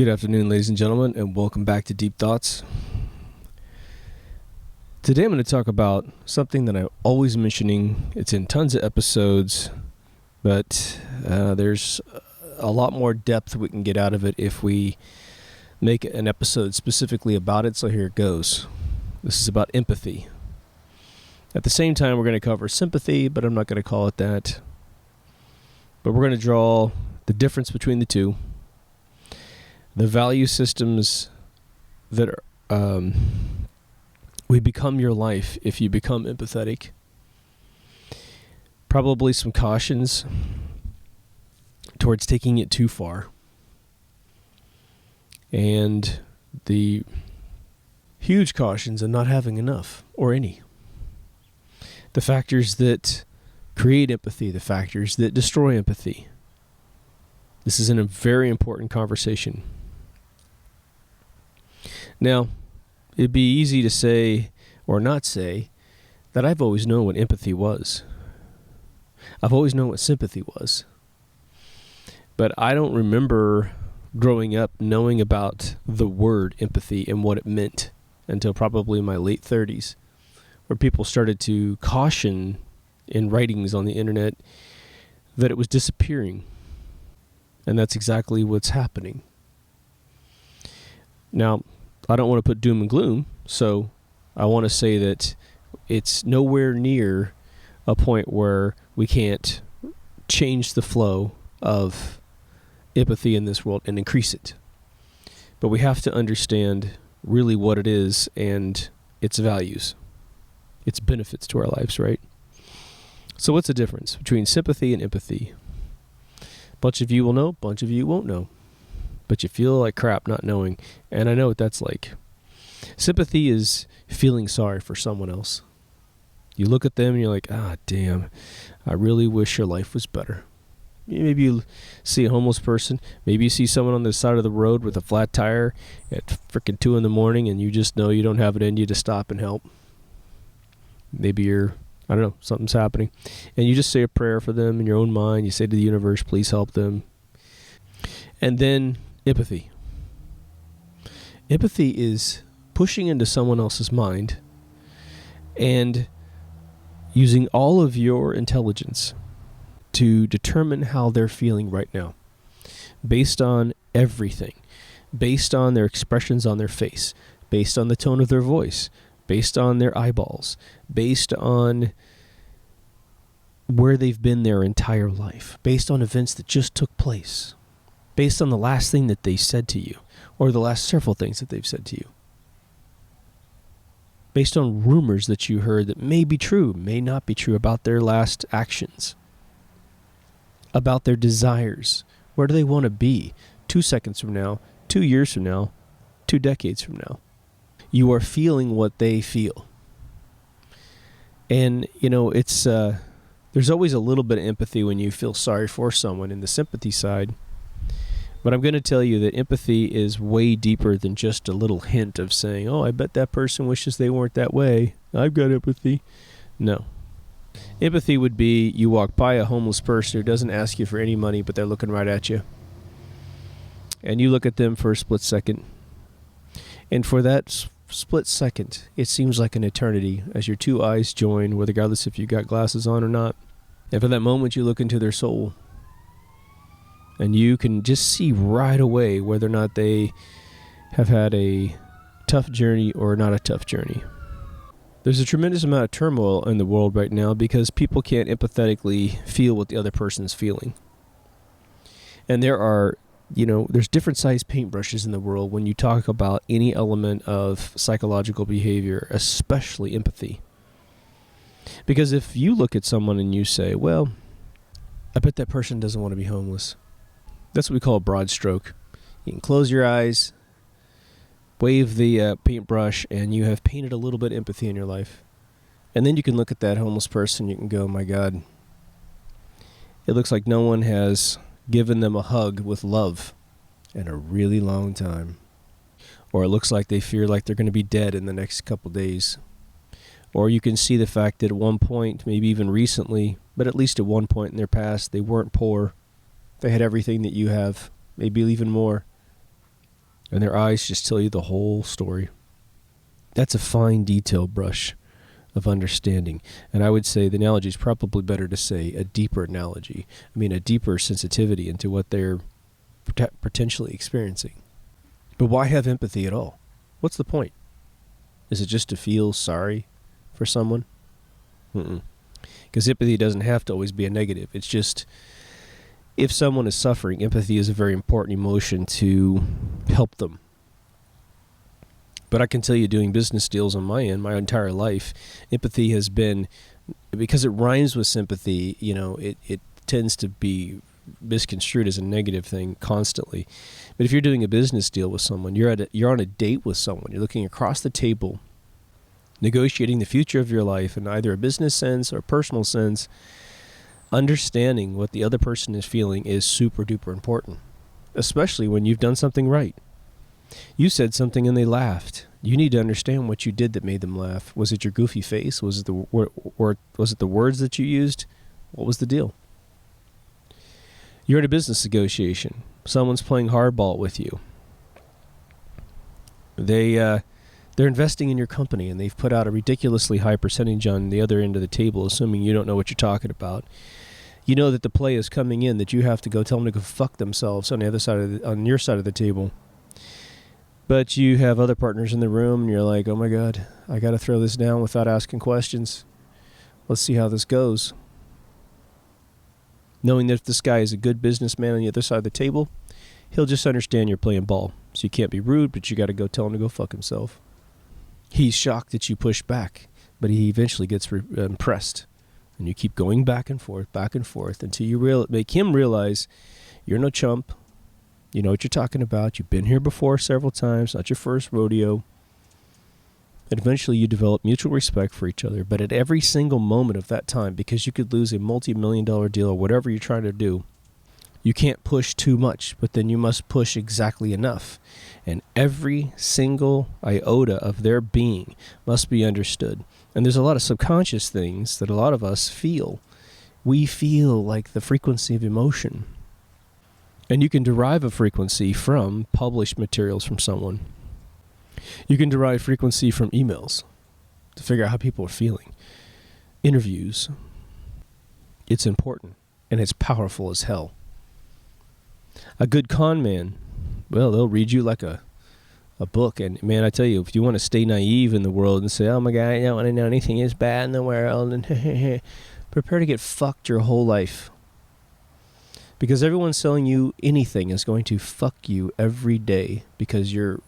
Good afternoon, ladies and gentlemen, and welcome back to Deep Thoughts. Today I'm going to talk about something that I'm always mentioning. It's in tons of episodes, but there's a lot more depth we can get out of it if we make an episode specifically about it, so here it goes. This is about empathy. At the same time, we're going to cover sympathy, but I'm not going to call it that. But we're going to draw the difference between the two. The value systems that we become your life if you become empathetic. Probably some cautions towards taking it too far. And the huge cautions of not having enough or any. The factors that create empathy, the factors that destroy empathy. This is a very important conversation. Now, it'd be easy to say or not say that I've always known what empathy was. I've always known what sympathy was. But I don't remember growing up knowing about the word empathy and what it meant until probably my late 30s, where people started to caution in writings on the internet that it was disappearing. And that's exactly what's happening. Now, I don't want to put doom and gloom, so I want to say that it's nowhere near a point where we can't change the flow of empathy in this world and increase it. But we have to understand really what it is and its values, its benefits to our lives, right? So what's the difference between sympathy and empathy? A bunch of you will know, a bunch of you won't know. But you feel like crap not knowing. And I know what that's like. Sympathy is feeling sorry for someone else. You look at them and you're like, damn, I really wish your life was better. Maybe you see a homeless person. Maybe you see someone on the side of the road with a flat tire at freaking 2 a.m. and you just know you don't have it in you to stop and help. Maybe something's happening. And you just say a prayer for them in your own mind. You say to the universe, please help them. And then empathy. Empathy is pushing into someone else's mind and using all of your intelligence to determine how they're feeling right now, based on everything, based on their expressions on their face, based on the tone of their voice, based on their eyeballs, based on where they've been their entire life, based on events that just took place, based on the last thing that they said to you, or the last several things that they've said to you. Based on rumors that you heard that may be true, may not be true about their last actions. About their desires. Where do they want to be 2 seconds from now, 2 years from now, 2 decades from now? You are feeling what they feel. And, it's there's always a little bit of empathy when you feel sorry for someone in the sympathy side. But I'm going to tell you that empathy is way deeper than just a little hint of saying, oh, I bet that person wishes they weren't that way. I've got empathy. No. Empathy would be you walk by a homeless person who doesn't ask you for any money, but they're looking right at you. And you look at them for a split second. And for that split second, it seems like an eternity as your two eyes join, regardless if you got glasses on or not. And for that moment, you look into their soul. And you can just see right away whether or not they have had a tough journey or not a tough journey. There's a tremendous amount of turmoil in the world right now because people can't empathetically feel what the other person's feeling. And there's different size paintbrushes in the world when you talk about any element of psychological behavior, especially empathy. Because if you look at someone and you say, well, I bet that person doesn't want to be homeless. That's what we call a broad stroke. You can close your eyes, wave the paintbrush, and you have painted a little bit of empathy in your life. And then you can look at that homeless person, you can go, my God, it looks like no one has given them a hug with love in a really long time. Or it looks like they feel like they're going to be dead in the next couple days. Or you can see the fact that at one point, maybe even recently, but at least at one point in their past, they weren't poor. They had everything that you have, maybe even more. and their eyes just tell you the whole story. That's a fine detail brush of understanding. And I would say the analogy is probably better to say a deeper analogy. I mean, a deeper sensitivity into what they're potentially experiencing. But why have empathy at all? What's the point? Is it just to feel sorry for someone? Because empathy doesn't have to always be a negative. It's just, if someone is suffering, empathy is a very important emotion to help them. But I can tell you, doing business deals on my end, my entire life, empathy has been, because it rhymes with sympathy, it tends to be misconstrued as a negative thing constantly. But if you're doing a business deal with someone, you're on a date with someone, you're looking across the table, negotiating the future of your life in either a business sense or a personal sense, understanding what the other person is feeling is super duper important, especially when you've done something right. You said something and they laughed. You need to understand what you did that made them laugh. Was it your goofy face? Was it was it the words that you used? What was the deal? You're in a business negotiation. Someone's playing hardball with you. They're investing in your company, and they've put out a ridiculously high percentage on the other end of the table, assuming you don't know what you're talking about. You know that the play is coming in, that you have to go tell them to go fuck themselves on the other side on your side of the table. But you have other partners in the room, and you're like, oh my God, I got to throw this down without asking questions. Let's see how this goes. Knowing that if this guy is a good businessman on the other side of the table, he'll just understand you're playing ball. So you can't be rude, but you got to go tell him to go fuck himself. He's shocked that you push back, but he eventually gets impressed. And you keep going back and forth until you make him realize you're no chump. You know what you're talking about. You've been here before several times, not your first rodeo. And eventually you develop mutual respect for each other. But at every single moment of that time, because you could lose a multi-million-dollar deal or whatever you're trying to do, you can't push too much, but then you must push exactly enough. And every single iota of their being must be understood. And there's a lot of subconscious things that a lot of us feel. We feel like the frequency of emotion. And you can derive a frequency from published materials from someone. You can derive frequency from emails to figure out how people are feeling. Interviews. It's important, and it's powerful as hell. A good con man, well, they'll read you like a book. And man, I tell you, if you want to stay naive in the world and say, oh my God, I don't want to know anything is bad in the world, and prepare to get fucked your whole life. Because everyone selling you anything is going to fuck you every day, because you're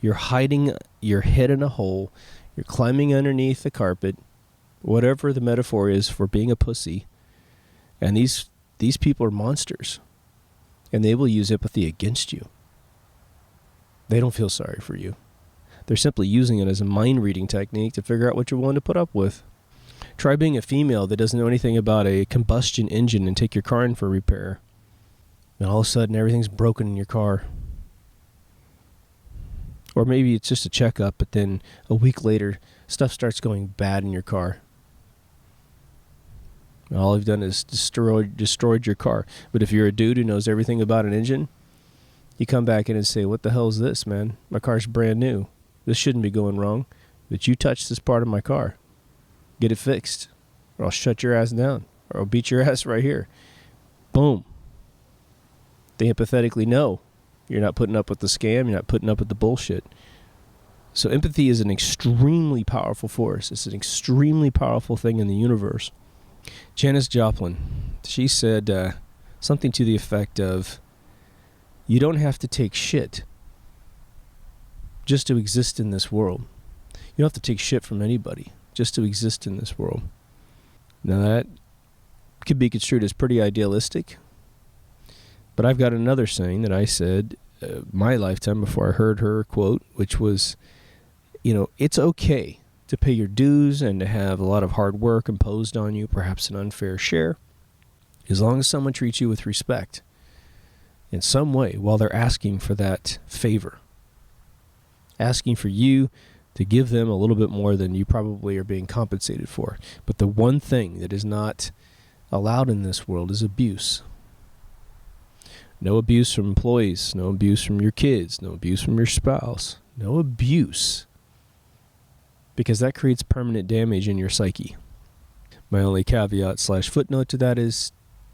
hiding your head in a hole, you're climbing underneath the carpet, whatever the metaphor is for being a pussy. And these people are monsters, and they will use empathy against you. They don't feel sorry for you. They're simply using it as a mind-reading technique to figure out what you're willing to put up with. Try being a female that doesn't know anything about a combustion engine and take your car in for repair. And all of a sudden, everything's broken in your car. Or maybe it's just a checkup, but then a week later, stuff starts going bad in your car. And all you've done is destroyed your car. But if you're a dude who knows everything about an engine, you come back in and say, what the hell is this, man? My car's brand new. This shouldn't be going wrong. But you touched this part of my car. Get it fixed, or I'll shut your ass down, or I'll beat your ass right here. Boom. They empathetically know you're not putting up with the scam, you're not putting up with the bullshit. So empathy is an extremely powerful force. It's an extremely powerful thing in the universe. Janis Joplin, she said something to the effect of, you don't have to take shit just to exist in this world. You don't have to take shit from anybody just to exist in this world. Now that could be construed as pretty idealistic. But I've got another saying that I said my lifetime before I heard her quote, which was, it's okay to pay your dues and to have a lot of hard work imposed on you, perhaps an unfair share, as long as someone treats you with respect in some way while they're asking for that favor, asking for you to give them a little bit more than you probably are being compensated for. But the one thing that is not allowed in this world is abuse. No abuse from employees, no abuse from your kids, no abuse from your spouse, no abuse, because that creates permanent damage in your psyche. My only caveat / footnote to that is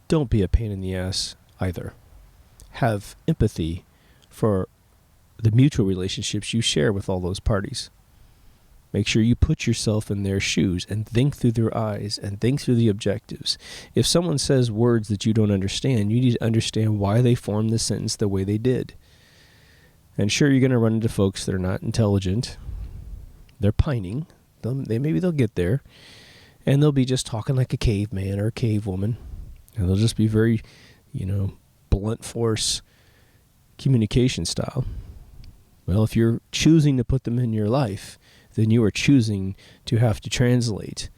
don't be a pain in the ass either. Have empathy for the mutual relationships you share with all those parties. Make sure you put yourself in their shoes and think through their eyes and think through the objectives. If someone says words that you don't understand, you need to understand why they formed the sentence the way they did. And sure, you're going to run into folks that are not intelligent. They're pining. Maybe they'll get there. And they'll be just talking like a caveman or a cavewoman. And they'll just be very, blunt force communication style. Well, if you're choosing to put them in your life, then you are choosing to have to translate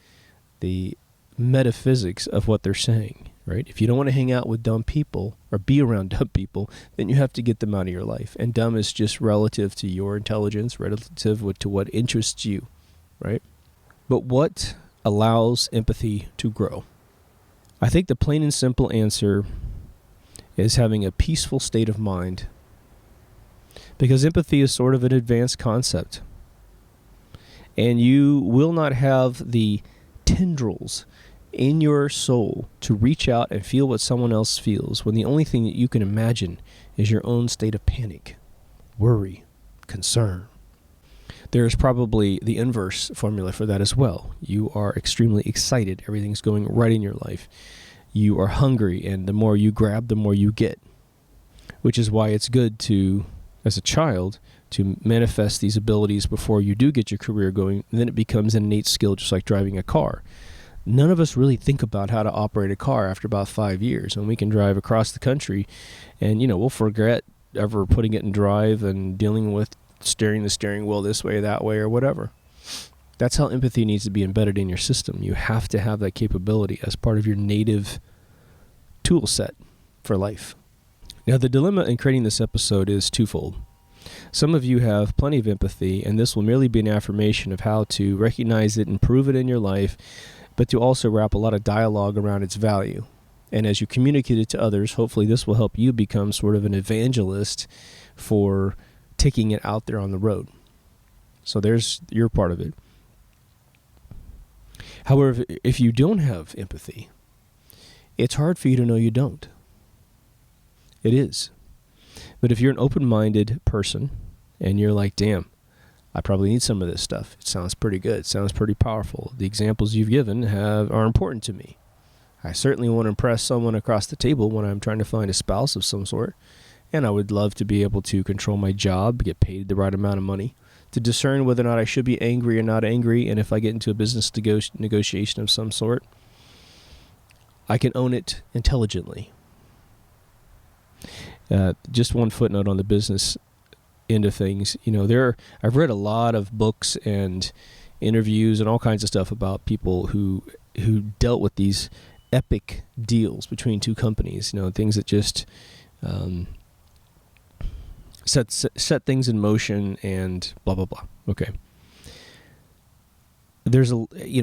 the metaphysics of what they're saying, right? If you don't want to hang out with dumb people or be around dumb people, then you have to get them out of your life. And dumb is just relative to your intelligence, relative to what interests you, right? But what allows empathy to grow? I think the plain and simple answer is having a peaceful state of mind, because empathy is sort of an advanced concept. And you will not have the tendrils in your soul to reach out and feel what someone else feels when the only thing that you can imagine is your own state of panic, worry, concern. There's probably the inverse formula for that as well. You are extremely excited. Everything's going right in your life. You are hungry, and the more you grab, the more you get, which is why it's good to, as a child, to manifest these abilities before you do get your career going, and then it becomes an innate skill, just like driving a car. None of us really think about how to operate a car after about 5 years, and we can drive across the country, and we'll forget ever putting it in drive and dealing with steering the steering wheel this way or that way or whatever. That's how empathy needs to be embedded in your system. You have to have that capability as part of your native tool set for life. Now, the dilemma in creating this episode is twofold. Some of you have plenty of empathy, and this will merely be an affirmation of how to recognize it and prove it in your life, but to also wrap a lot of dialogue around its value. And as you communicate it to others, hopefully this will help you become sort of an evangelist for taking it out there on the road. So there's your part of it. However, if you don't have empathy, it's hard for you to know you don't. It is. But if you're an open-minded person and you're like, damn, I probably need some of this stuff. It sounds pretty good. It sounds pretty powerful. The examples you've given are important to me. I certainly want to impress someone across the table when I'm trying to find a spouse of some sort. And I would love to be able to control my job, get paid the right amount of money, to discern whether or not I should be angry or not angry. And if I get into a business negotiation of some sort, I can own it intelligently. Just one footnote on the business end of things. I've read a lot of books and interviews and all kinds of stuff about people who dealt with these epic deals between two companies. Things that just set things in motion and blah blah blah. Okay. There's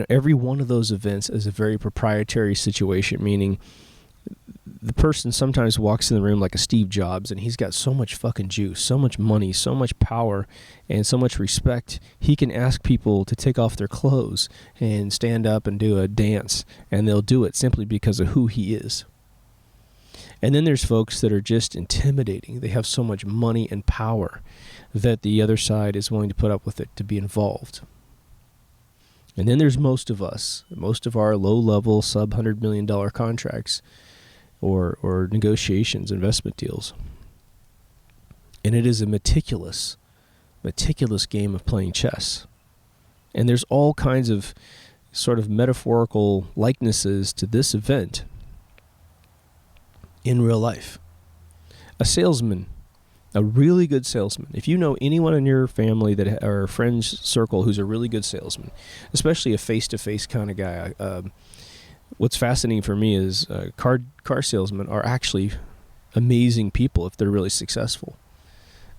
every one of those events is a very proprietary situation, meaning the person sometimes walks in the room like a Steve Jobs, and he's got so much fucking juice, so much money, so much power, and so much respect. He can ask people to take off their clothes and stand up and do a dance, and they'll do it simply because of who he is. And then there's folks that are just intimidating. They have so much money and power that the other side is willing to put up with it to be involved. And then there's most of us, most of our low-level, sub-$100 million contracts or negotiations, investment deals. And it is a meticulous game of playing chess. And there's all kinds of sort of metaphorical likenesses to this event in real life. A salesman, a really good salesman. If you know anyone in your family or friends circle who's a really good salesman, especially a face-to-face kind of guy, what's fascinating for me is car salesmen are actually amazing people if they're really successful.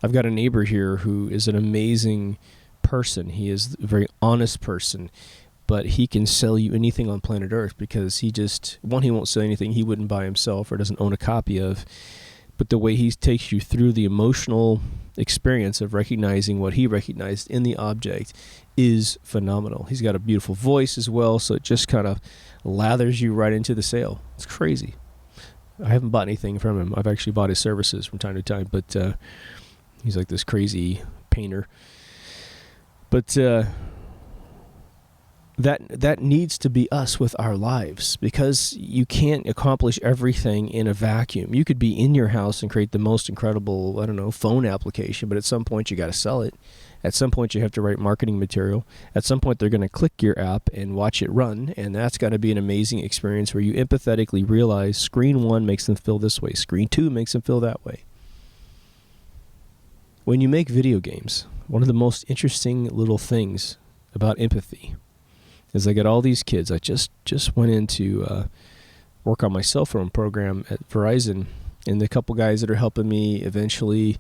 I've got a neighbor here who is an amazing person. He is a very honest person, but he can sell you anything on planet Earth because he won't sell anything he wouldn't buy himself or doesn't own a copy of. but the way he takes you through the emotional experience of recognizing what he recognized in the object is phenomenal. He's got a beautiful voice as well, so it just kind of lathers you right into the sale. It's crazy. I haven't bought anything from him. I've actually bought his services from time to time, but he's like this crazy painter. But that needs to be us with our lives, because you can't accomplish everything in a vacuum. You could be in your house and create the most incredible, phone application, but at some point you got to sell it. At some point you have to write marketing material. At some point they're going to click your app and watch it run, and that's got to be an amazing experience where you empathetically realize screen 1 makes them feel this way, screen 2 makes them feel that way. When you make video games, one of the most interesting little things about empathy is I got all these kids. I just went in to work on my cell phone program at Verizon, and the couple guys that are helping me eventually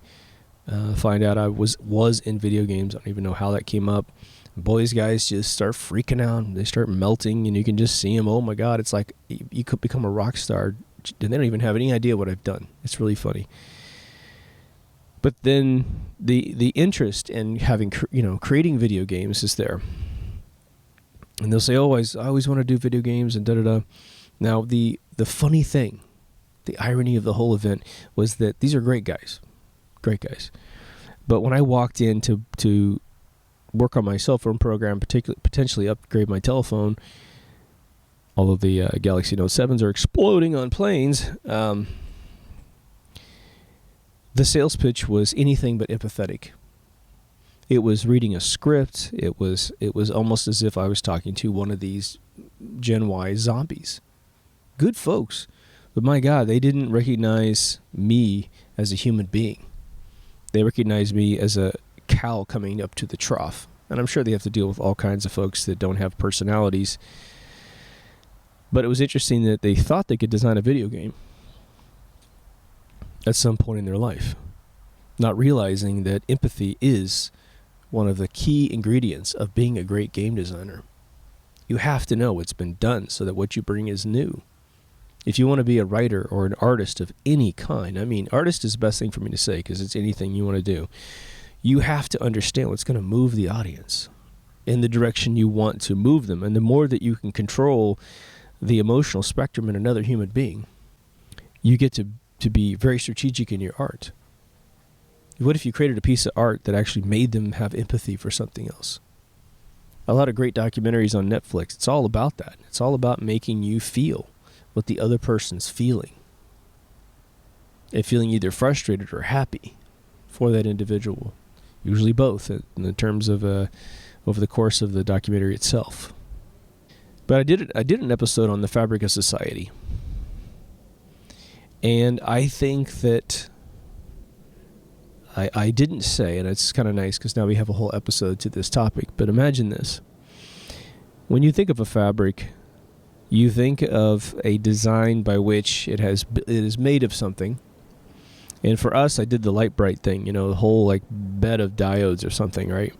find out I was in video games. I don't even know how that came up. Boys, guys just start freaking out. They start melting, and you can just see them. Oh my God, it's like you could become a rock star, and they don't even have any idea what I've done. It's really funny. But then the interest in having creating video games is there. And they'll say, I always want to do video games and da-da-da. Now, the funny thing, the irony of the whole event was that these are great guys. But when I walked in to work on my cell phone program, potentially upgrade my telephone, although the Galaxy Note 7s are exploding on planes, the sales pitch was anything but empathetic. It was reading a script. It was almost as if I was talking to one of these Gen Y zombies. Good folks, but my God, they didn't recognize me as a human being. They recognized me as a cow coming up to the trough. And I'm sure they have to deal with all kinds of folks that don't have personalities. But it was interesting that they thought they could design a video game at some point in their life, not realizing that empathy is one of the key ingredients of being a great game designer. You have to know what's been done so that what you bring is new. If you want to be a writer or an artist of any kind, artist is the best thing for me to say because it's anything you want to do. You have to understand what's going to move the audience in the direction you want to move them. And the more that you can control the emotional spectrum in another human being, you get to be very strategic in your art. What if you created a piece of art that actually made them have empathy for something else? A lot of great documentaries on Netflix, it's all about that. It's all about making you feel what the other person's feeling. And feeling either frustrated or happy for that individual. Usually both, in the terms of over the course of the documentary itself. But I did an episode on the fabric of society. And I think that I didn't say, and it's kind of nice because now we have a whole episode to this topic, but imagine this. When you think of a fabric, you think of a design by which it is made of something. And for us, I did the light bright thing, the whole like bed of diodes or something, right?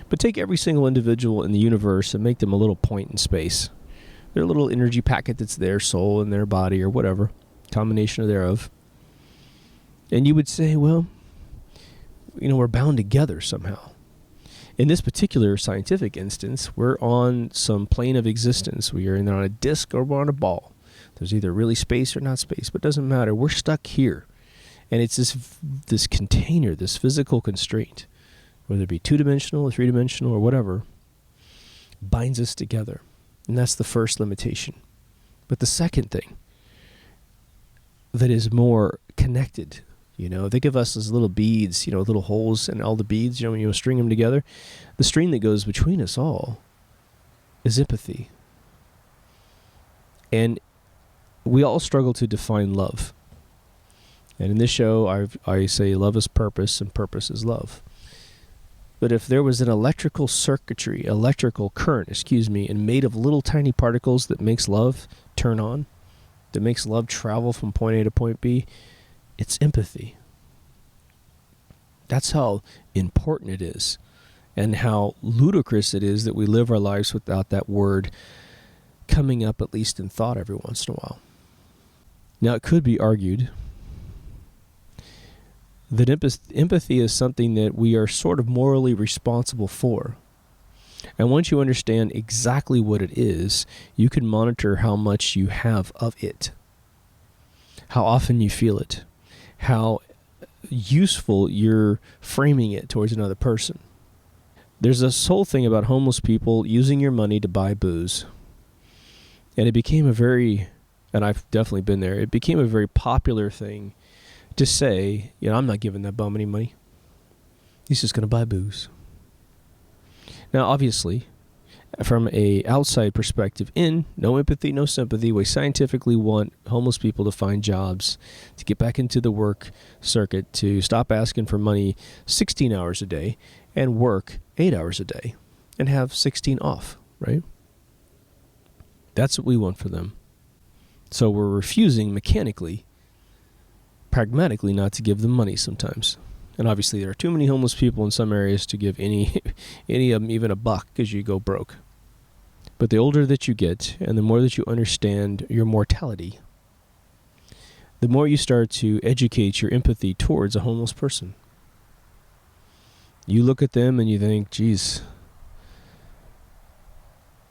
But take every single individual in the universe and make them a little point in space. Their little energy packet that's their soul and their body or whatever, combination of thereof. And you would say, well, we're bound together somehow. In this particular scientific instance, we're on some plane of existence. We are either on a disc or we're on a ball. There's either really space or not space, but it doesn't matter. We're stuck here. And it's this container, this physical constraint, whether it be two-dimensional or three-dimensional or whatever, binds us together. And that's the first limitation. But the second thing that is more connected, think of us as little beads, little holes in all the beads, when you string them together. The string that goes between us all is empathy. And we all struggle to define love. And in this show, I say love is purpose and purpose is love. But if there was an electrical current, and made of little tiny particles that makes love turn on, that makes love travel from point A to point B, it's empathy. That's how important it is, and how ludicrous it is that we live our lives without that word coming up at least in thought every once in a while. Now, it could be argued that empathy is something that we are sort of morally responsible for. And once you understand exactly what it is, you can monitor how much you have of it, how often you feel it, how useful you're framing it towards another person. There's this whole thing about homeless people using your money to buy booze. And it became and I've definitely been there, it became a very popular thing to say, I'm not giving that bum any money. He's just going to buy booze. Now, obviously, from a outside perspective no empathy, no sympathy, we scientifically want homeless people to find jobs, to get back into the work circuit, to stop asking for money 16 hours a day and work 8 hours a day and have 16 off, right? That's what we want for them. So we're refusing mechanically, pragmatically, not to give them money sometimes. And obviously there are too many homeless people in some areas to give any of them even a buck because you go broke. But the older that you get and the more that you understand your mortality, the more you start to educate your empathy towards a homeless person. You look at them and you think, geez,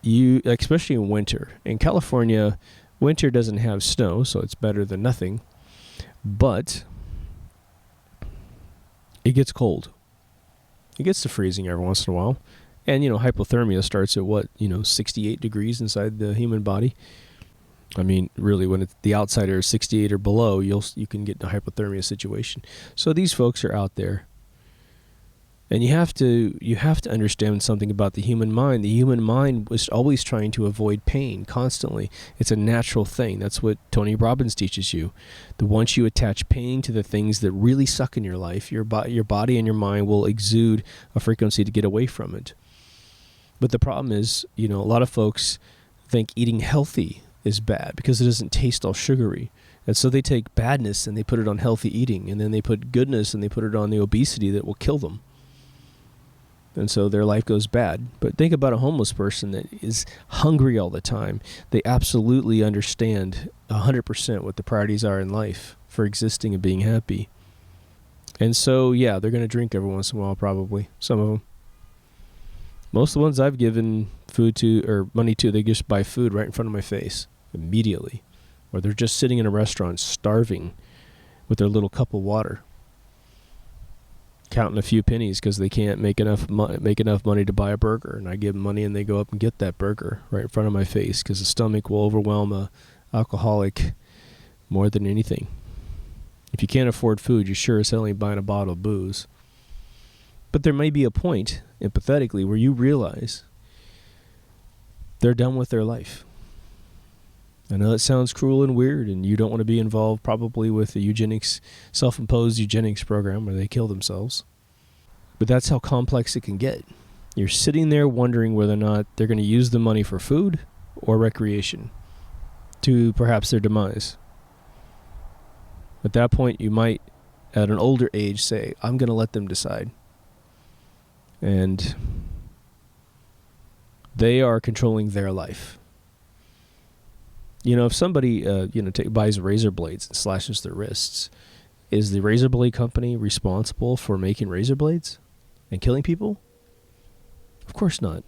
especially in winter. In California, winter doesn't have snow, so it's better than nothing. But it gets cold. It gets to freezing every once in a while. And, hypothermia starts at 68 degrees inside the human body. I mean, really, when the outside air is 68 or below, you can get in a hypothermia situation. So these folks are out there. And you have to understand something about the human mind. The human mind was always trying to avoid pain constantly. It's a natural thing. That's what Tony Robbins teaches you. That once you attach pain to the things that really suck in your life, your body and your mind will exude a frequency to get away from it. But the problem is, a lot of folks think eating healthy is bad because it doesn't taste all sugary. And so they take badness and they put it on healthy eating. And then they put goodness and they put it on the obesity that will kill them. And so their life goes bad. But think about a homeless person that is hungry all the time. They absolutely understand 100% what the priorities are in life for existing and being happy. And so, they're going to drink every once in a while, probably. Some of them. Most of the ones I've given food to or money to, they just buy food right in front of my face immediately. Or they're just sitting in a restaurant starving with their little cup of water, counting a few pennies because they can't make enough money to buy a burger. And I give them money and they go up and get that burger right in front of my face because the stomach will overwhelm a alcoholic more than anything. If you can't afford food, you sure as hell ain't buying a bottle of booze. But there may be a point, empathetically, where you realize they're done with their life. I know it sounds cruel and weird, and you don't want to be involved probably with a self-imposed eugenics program where they kill themselves. But that's how complex it can get. You're sitting there wondering whether or not they're going to use the money for food or recreation to perhaps their demise. At that point, you might, at an older age, say, I'm going to let them decide. And they are controlling their life. If somebody, buys razor blades and slashes their wrists, is the razor blade company responsible for making razor blades and killing people? Of course not.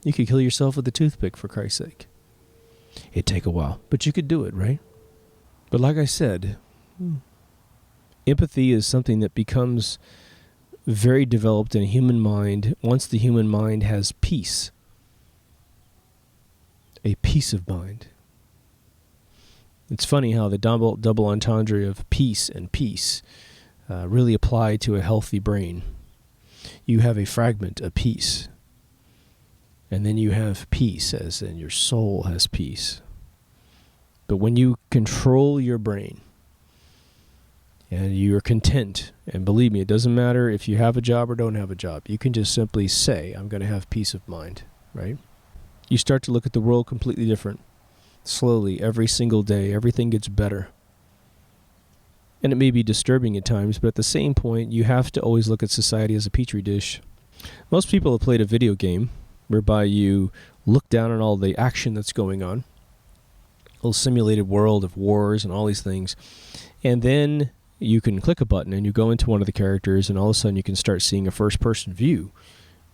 You could kill yourself with a toothpick, for Christ's sake. It'd take a while, but you could do it, right? But like I said, empathy is something that becomes very developed in a human mind once the human mind has peace. A peace of mind. It's funny how the double entendre of peace and peace really apply to a healthy brain. You have a fragment of peace, and then you have peace, as in your soul has peace. But when you control your brain, and you're content, and believe me, it doesn't matter if you have a job or don't have a job. You can just simply say, I'm going to have peace of mind, right? You start to look at the world completely different. Slowly, every single day, everything gets better. And it may be disturbing at times, but at the same point, you have to always look at society as a petri dish. Most people have played a video game whereby you look down on all the action that's going on, a little simulated world of wars and all these things, and then you can click a button and you go into one of the characters, and all of a sudden you can start seeing a first-person view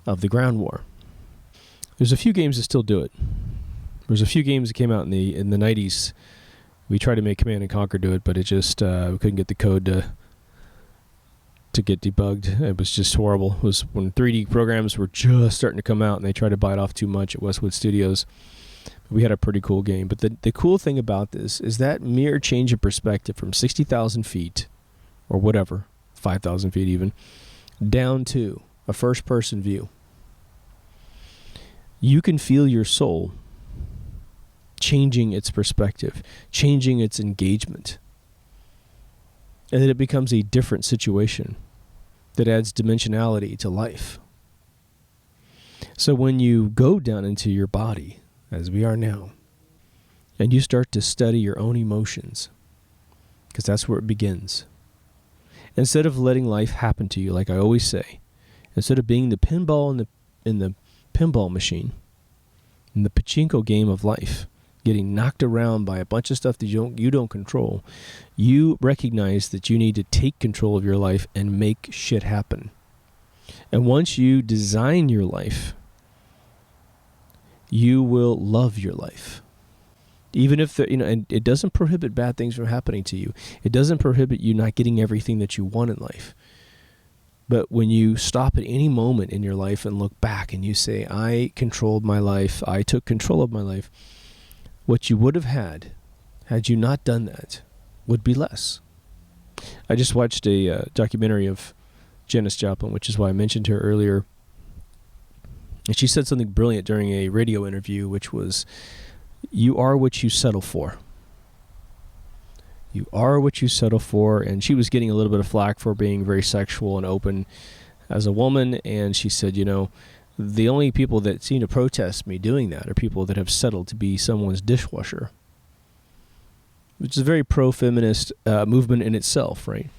of the ground war. There's a few games that still do it. There's a few games that came out in the 90s. We tried to make Command and Conquer do it, but it just we couldn't get the code to get debugged. It was just horrible. It was when 3D programs were just starting to come out, and they tried to bite off too much at Westwood Studios. We had a pretty cool game. But the cool thing about this is that mere change of perspective from 60,000 feet, or whatever, 5,000 feet even, down to a first-person view. You can feel your soul changing its perspective, changing its engagement. And then it becomes a different situation that adds dimensionality to life. So when you go down into your body, as we are now, and you start to study your own emotions, because that's where it begins. Instead of letting life happen to you, like I always say, instead of being the pinball in the pinball machine, in the pachinko game of life, getting knocked around by a bunch of stuff that you don't control, you recognize that you need to take control of your life and make shit happen. And once you design your life, you will love your life. Even if and it doesn't prohibit bad things from happening to you. It doesn't prohibit you not getting everything that you want in life. But when you stop at any moment in your life and look back and you say, I controlled my life, I took control of my life, what you would have had you not done that would be less. I just watched a documentary of Janis Joplin, which is why I mentioned her earlier. And she said something brilliant during a radio interview, which was, you are what you settle for. You are what you settle for. And she was getting a little bit of flack for being very sexual and open as a woman. And she said, the only people that seem to protest me doing that are people that have settled to be someone's dishwasher, which is a very pro-feminist movement in itself, right?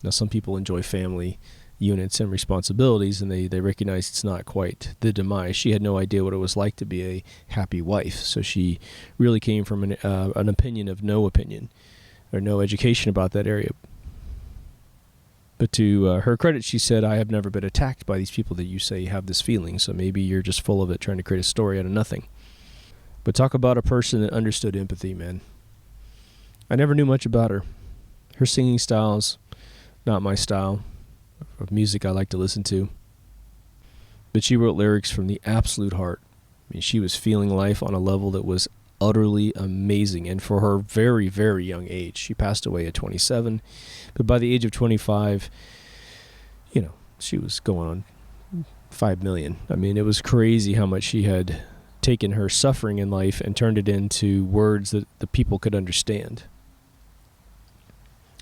Now, some people enjoy family units and responsibilities, and they recognize it's not quite the demise. She had no idea what it was like to be a happy wife, so she really came from an opinion of no opinion, or no education about that area. But to her credit, she said, I have never been attacked by these people that you say have this feeling, so maybe you're just full of it, trying to create a story out of nothing. But talk about a person that understood empathy, man. I never knew much about her. Her singing style's not my style of music I like to listen to. But she wrote lyrics from the absolute heart. I mean, she was feeling life on a level that was utterly amazing. And for her very, very young age, she passed away at 27. But by the age of 25, she was going on 5 million. I mean, it was crazy how much she had taken her suffering in life and turned it into words that the people could understand.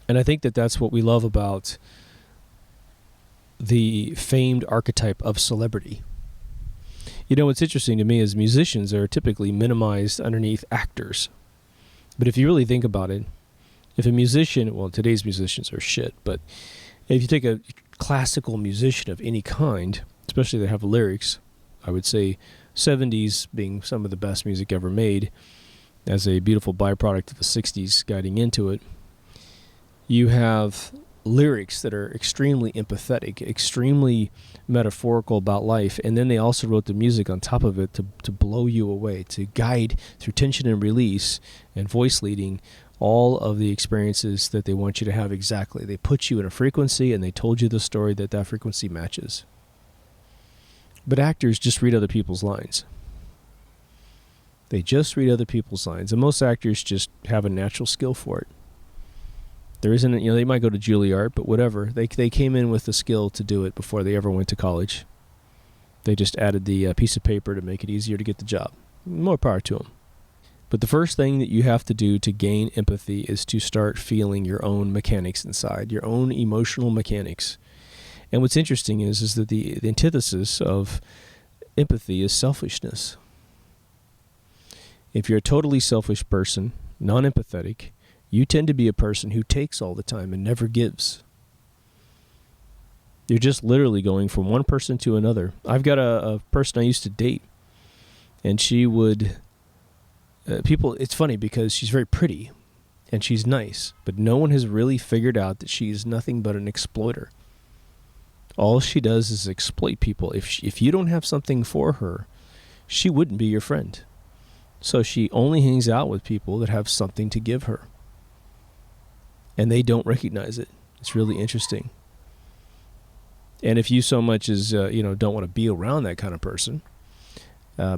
And I think that that's what we love about the famed archetype of celebrity. What's interesting to me is musicians are typically minimized underneath actors. But if you really think about it, if a musician, well, today's musicians are shit, but if you take a classical musician of any kind, especially they have lyrics, I would say 70s being some of the best music ever made, as a beautiful byproduct of the 60s guiding into it, you have lyrics that are extremely empathetic, extremely metaphorical about life, and then they also wrote the music on top of it to blow you away, to guide through tension and release and voice leading all of the experiences that they want you to have exactly. They put you in a frequency and they told you the story that frequency matches. But actors just read other people's lines. They just read other people's lines, and most actors just have a natural skill for it. There isn't, they might go to Juilliard, but whatever. They came in with the skill to do it before they ever went to college. They just added the piece of paper to make it easier to get the job. More power to them. But the first thing that you have to do to gain empathy is to start feeling your own mechanics inside, your own emotional mechanics. And what's interesting is that the antithesis of empathy is selfishness. If you're a totally selfish person, non-empathetic, you tend to be a person who takes all the time and never gives. You're just literally going from one person to another. I've got a person I used to date, and she would... it's funny because she's very pretty, and she's nice, but no one has really figured out that she is nothing but an exploiter. All she does is exploit people. If you don't have something for her, she wouldn't be your friend. So she only hangs out with people that have something to give her. And they don't recognize it. It's really interesting. And if you so much as, don't want to be around that kind of person,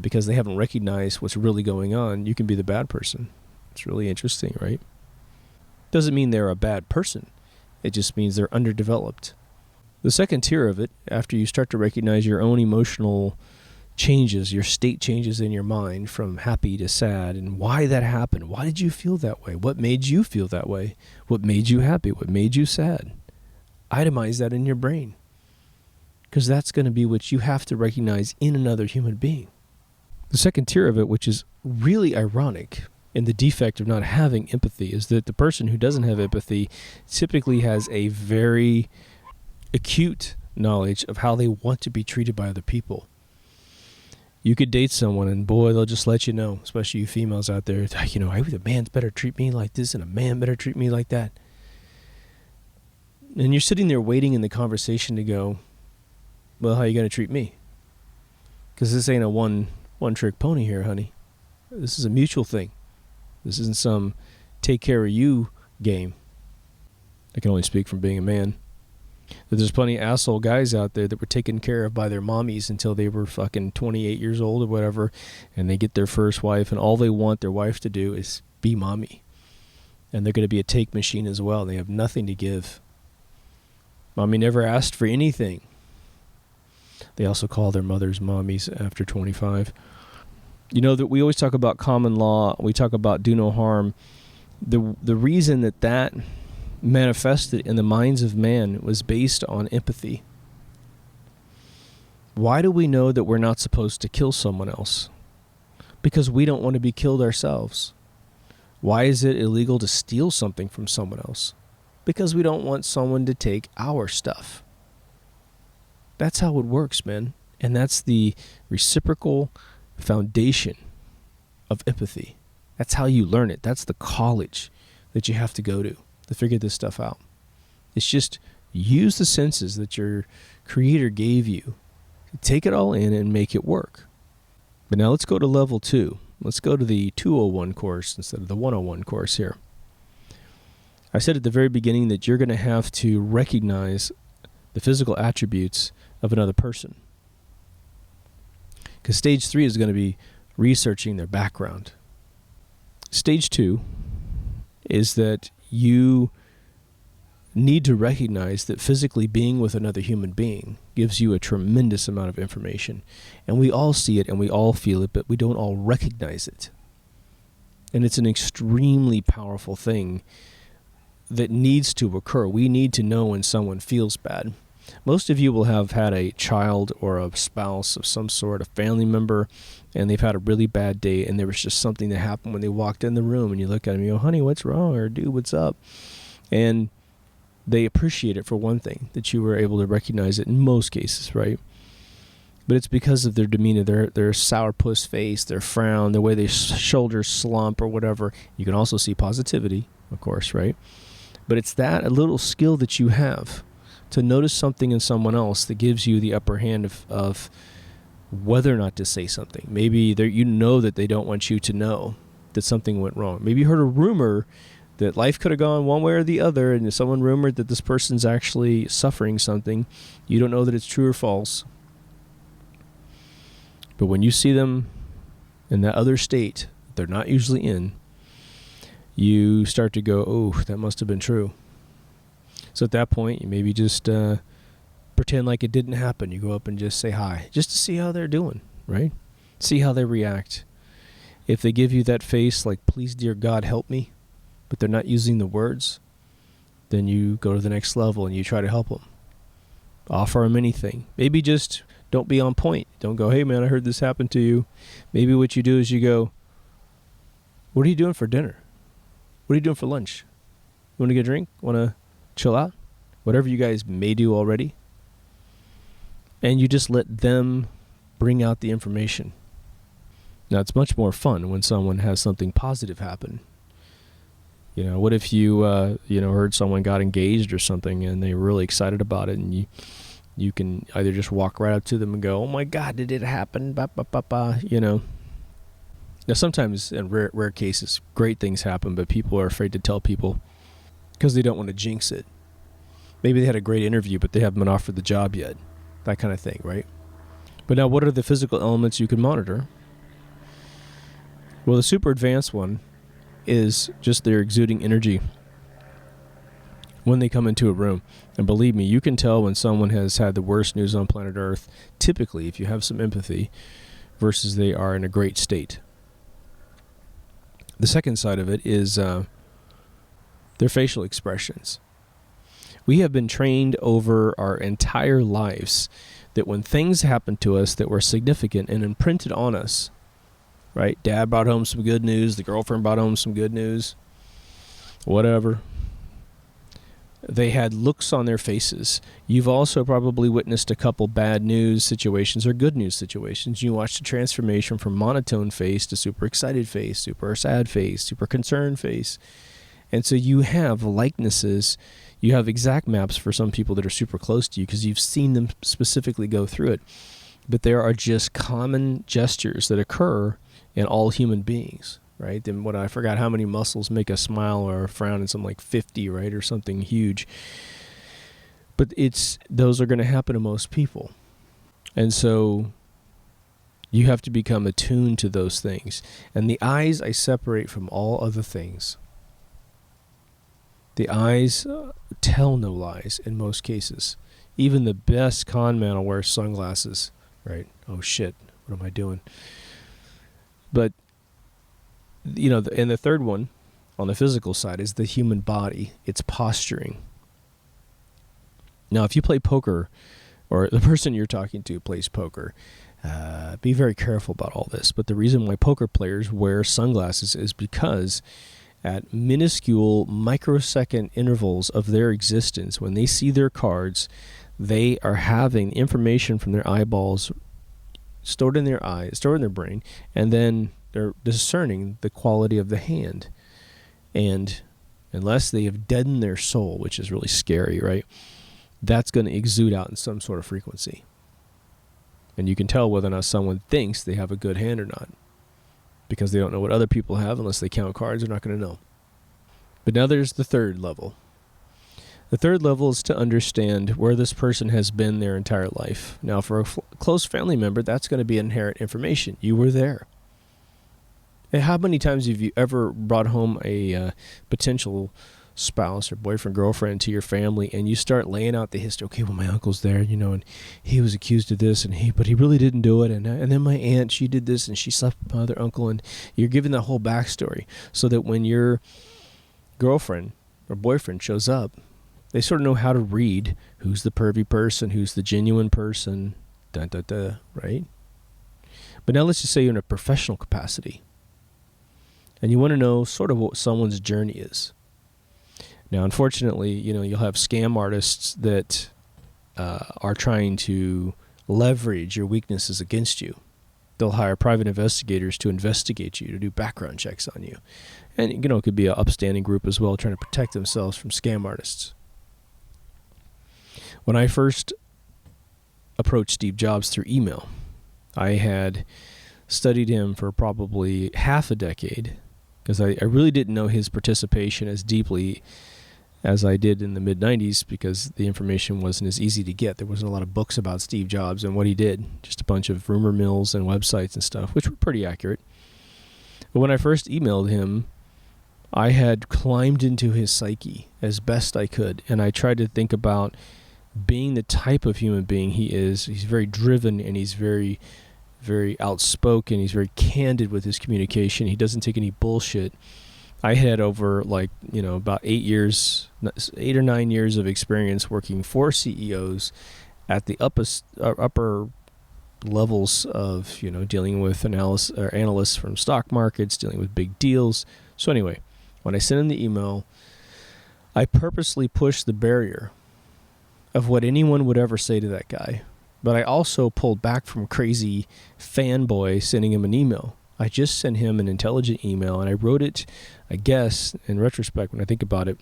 because they haven't recognized what's really going on, you can be the bad person. It's really interesting, right? Doesn't mean they're a bad person. It just means they're underdeveloped. The second tier of it, after you start to recognize your own emotional changes, your state changes in your mind from happy to sad, and why that happened. Why did you feel that way? What made you feel that way? What made you happy? What made you sad? Itemize that in your brain, because that's going to be what you have to recognize in another human being. The second tier of it, which is really ironic in the defect of not having empathy, is that the person who doesn't have empathy typically has a very acute knowledge of how they want to be treated by other people. You could date someone and boy, they'll just let you know, especially you females out there, a man better treat me like this and a man better treat me like that. And you're sitting there waiting in the conversation to go, well, how are you going to treat me? Because this ain't a one-trick pony here, honey. This is a mutual thing. This isn't some take care of you game. I can only speak from being a man. But there's plenty of asshole guys out there that were taken care of by their mommies until they were fucking 28 years old or whatever, and they get their first wife, and all they want their wife to do is be mommy. And they're going to be a take machine as well. They have nothing to give. Mommy never asked for anything. They also call their mothers mommies after 25. You know that we always talk about common law. We talk about do no harm. The reason that manifested in the minds of man was based on empathy. Why do we know that we're not supposed to kill someone else? Because we don't want to be killed ourselves. Why is it illegal to steal something from someone else? Because we don't want someone to take our stuff. That's how it works, man. And that's the reciprocal foundation of empathy. That's how you learn it. That's the college that you have to go to figure this stuff out. It's just use the senses that your creator gave you. Take it all in and make it work. But now let's go to level 2. Let's go to the 201 course instead of the 101 course here. I said at the very beginning that you're going to have to recognize the physical attributes of another person. Because stage 3 is going to be researching their background. Stage 2 is that you need to recognize that physically being with another human being gives you a tremendous amount of information. And we all see it and we all feel it, but we don't all recognize it. And it's an extremely powerful thing that needs to occur. We need to know when someone feels bad. Most of you will have had a child or a spouse of some sort, a family member, and they've had a really bad day, and there was just something that happened when they walked in the room, and you look at them, you go, honey, what's wrong? Or dude, what's up? And they appreciate it for one thing, that you were able to recognize it in most cases, right? But it's because of their demeanor, their sourpuss face, their frown, the way their shoulders slump or whatever. You can also see positivity, of course, right? But it's a little skill that you have to notice something in someone else that gives you the upper hand of whether or not to say something. Maybe you know that they don't want you to know that something went wrong. Maybe you heard a rumor that life could have gone one way or the other, and someone rumored that this person's actually suffering something. You don't know that it's true or false. But when you see them in that other state they're not usually in, you start to go, oh, that must have been true. So at that point, you maybe just pretend like it didn't happen. You go up and just say hi, just to see how they're doing, right? See how they react. If they give you that face like, please, dear God, help me, but they're not using the words, then you go to the next level and you try to help them. Offer them anything. Maybe just don't be on point. Don't go, hey, man, I heard this happened to you. Maybe what you do is you go, what are you doing for dinner? What are you doing for lunch? You want to get a drink? Want to chill out? Whatever you guys may do already. And you just let them bring out the information. Now, it's much more fun when someone has something positive happen. What if you heard someone got engaged or something and they were really excited about it, and you can either just walk right up to them and go, "Oh my God, did it happen?" Ba, ba, ba, ba, Now, sometimes in rare cases, great things happen, but people are afraid to tell people because they don't want to jinx it. Maybe they had a great interview, but they haven't been offered the job yet. That kind of thing, right? But now, what are the physical elements you can monitor? Well, the super advanced one is just their exuding energy when they come into a room. And believe me, you can tell when someone has had the worst news on planet Earth, typically, if you have some empathy, versus they are in a great state. The second side of it is their facial expressions. We have been trained over our entire lives that when things happen to us that were significant and imprinted on us, right? Dad brought home some good news. The girlfriend brought home some good news. Whatever. They had looks on their faces. You've also probably witnessed a couple bad news situations or good news situations. You watched a transformation from monotone face to super excited face, super sad face, super concerned face. And so you have likenesses. You have exact maps for some people that are super close to you because you've seen them specifically go through it. But there are just common gestures that occur in all human beings, right? Then what I forgot how many muscles make a smile or a frown, and something like 50, right, or something huge. But those are going to happen to most people. And so you have to become attuned to those things. And the eyes I separate from all other things. The eyes tell no lies in most cases. Even the best con man will wear sunglasses, right? Oh shit, what am I doing? But, and the third one on the physical side is the human body. It's posturing. Now, if you play poker, or the person you're talking to plays poker, be very careful about all this. But the reason why poker players wear sunglasses is because at minuscule microsecond intervals of their existence, when they see their cards, they are having information from their eyeballs stored in their eyes, stored in their brain, and then they're discerning the quality of the hand. And unless they have deadened their soul, which is really scary, right? That's going to exude out in some sort of frequency. And you can tell whether or not someone thinks they have a good hand or not, because they don't know what other people have. Unless they count cards, they're not going to know. But now there's the third level. The third level is to understand where this person has been their entire life. Now, for a close family member, that's going to be inherent information. You were there. And how many times have you ever brought home a potential spouse or boyfriend, girlfriend to your family, and you start laying out the history? Okay, well, my uncle's there, and he was accused of this, but he really didn't do it, and then my aunt, she did this, and she slept with my other uncle, and you're giving the whole backstory so that when your girlfriend or boyfriend shows up, they sort of know how to read who's the pervy person, who's the genuine person, right? But now let's just say you're in a professional capacity, and you want to know sort of what someone's journey is. Now, unfortunately, you'll have scam artists that are trying to leverage your weaknesses against you. They'll hire private investigators to investigate you, to do background checks on you. And, it could be an upstanding group as well, trying to protect themselves from scam artists. When I first approached Steve Jobs through email, I had studied him for probably half a decade, because I really didn't know his participation as deeply as I did in the mid-90s, because the information wasn't as easy to get. There wasn't a lot of books about Steve Jobs and what he did, just a bunch of rumor mills and websites and stuff, which were pretty accurate. But when I first emailed him, I had climbed into his psyche as best I could, and I tried to think about being the type of human being he is. He's very driven, and he's very, very outspoken. He's very candid with his communication. He doesn't take any bullshit. I had over about 8 or 9 years of experience working for CEOs at the upper levels of dealing with analysts from stock markets, dealing with big deals. So anyway, when I sent him the email, I purposely pushed the barrier of what anyone would ever say to that guy. But I also pulled back from crazy fanboy sending him an email. I just sent him an intelligent email, and I wrote it, I guess, in retrospect, when I think about it,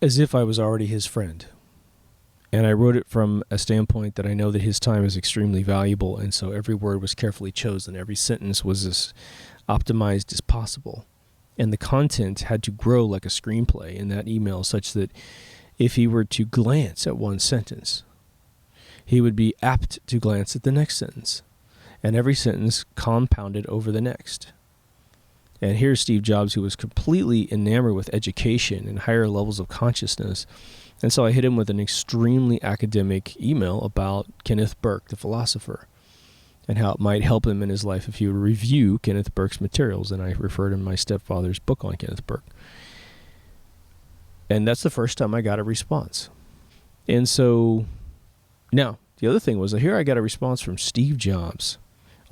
as if I was already his friend. And I wrote it from a standpoint that I know that his time is extremely valuable, and so every word was carefully chosen. Every sentence was as optimized as possible. And the content had to grow like a screenplay in that email, such that if he were to glance at one sentence, he would be apt to glance at the next sentence. And every sentence compounded over the next. And here's Steve Jobs, who was completely enamored with education and higher levels of consciousness. And so I hit him with an extremely academic email about Kenneth Burke, the philosopher, and how it might help him in his life if he would review Kenneth Burke's materials. And I referred him to my stepfather's book on Kenneth Burke. And that's the first time I got a response. And so now, the other thing was that here I got a response from Steve Jobs,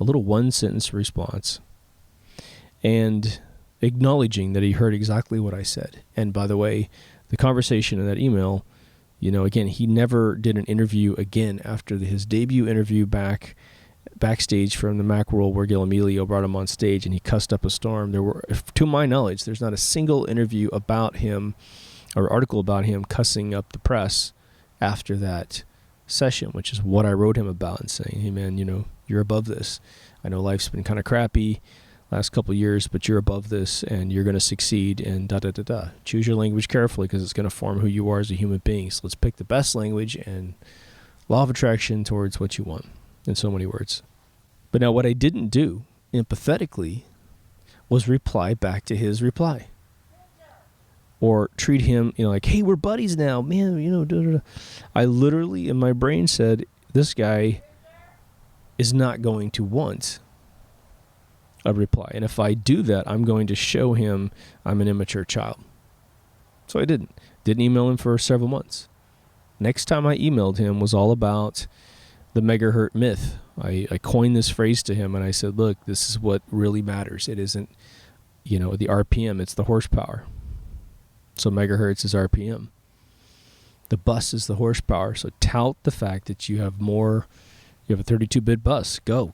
a little one-sentence response, and acknowledging that he heard exactly what I said. And by the way, the conversation in that email, again, he never did an interview again after his debut interview backstage from the Macworld, where Gil Amelio brought him on stage and he cussed up a storm. There were, to my knowledge, there's not a single interview about him or article about him cussing up the press after that session, which is what I wrote him about and saying, hey man, you're above this. I know life's been kind of crappy last couple of years, but you're above this and you're going to succeed, and da-da-da-da. Choose your language carefully because it's going to form who you are as a human being. So let's pick the best language and law of attraction towards what you want, in so many words. But now what I didn't do, empathetically, was reply back to his reply. Or treat him, like, hey, we're buddies now, man, da-da-da. I literally, in my brain, said, this guy is not going to want a reply. And if I do that, I'm going to show him I'm an immature child. So I didn't. Didn't email him for several months. Next time I emailed him was all about the megahertz myth. I coined this phrase to him and I said, look, this is what really matters. It isn't, the RPM, it's the horsepower. So megahertz is RPM. The bus is the horsepower. So tout the fact that you have a 32-bit bus. Go,